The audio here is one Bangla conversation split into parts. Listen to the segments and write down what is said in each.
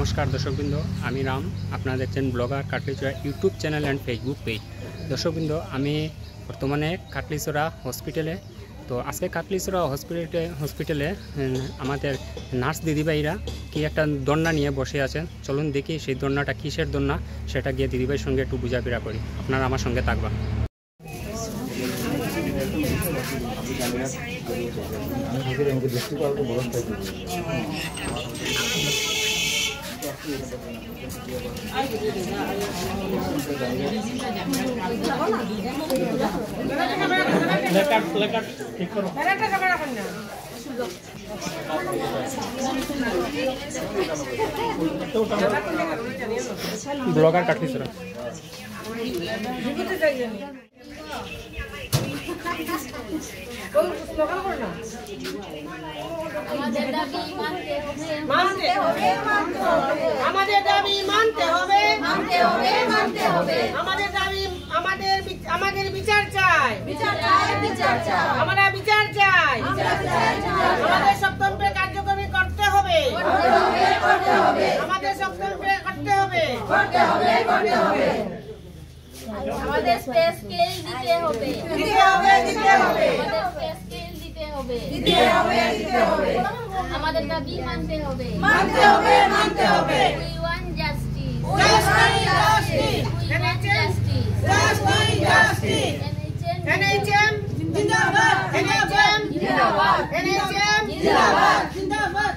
नमस्कार दर्शकबृंद आमी राम आपनारा देखছেন blogger Katlichara YouTube channel and Facebook page. दर्शकबृंद आमी बर्तमाने काटलीचरा हस्पिटाले तो आज के काटलीचरा हस्पिटाले आमादेर नार्स दिदिभाईरा कि एक दन्ना निये बसे आछेन। चलुन देखी सेई दन्नाटा किसेर दन्ना सेटा गिये दिदिभाईर संगे एकटु बुझापड़ा करी। आपनारा आमार संगे थाकबेन। ब्लॉगर काटली सर আমাদের দাবি মানতে হবে আমাদের দাবি মানতে হবে আমাদের বিচার চাই আমরা বিচার চাই আমাদের সপ্তমকে কার্যকরী করতে হবে আমাদের সপ্তমকে করতে হবে আমাদের স্পেস স্কেল দিতে হবে আমাদের দাবি মানতে হবে we want justice NHM जिंदाबाद NHM जिंदाबाद।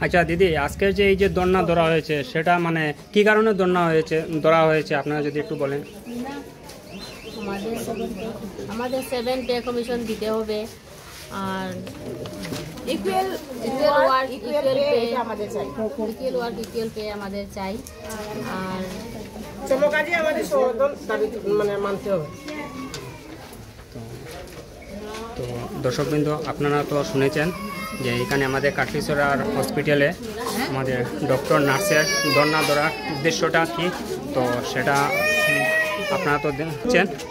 अच्छा दीदी आज के जो दन्ना धरा হয়েছে সেটা মানে কি কারণে দন্না হয়েছে ধরা হয়েছে আপনারা যদি একটু বলেন। আমাদের 7 পে কমিশন দিতে হবে আর ইকুয়াল ওয়ার্ক ইকুয়াল পে আমাদের চাই ইকুয়াল পে আমাদের চাই আর সমকাজে আমাদের দাবি মানে মানতে হবে। তো দর্শকবৃন্দ আপনারা তো শুনেছেন যে এখানে আমাদের কাটলিছড়ার হসপিটালে আমাদের ডক্টর নার্সের দন্না ধরার উদ্দেশ্যটা কি, তো সেটা আপনারা তো দেখছেন। তো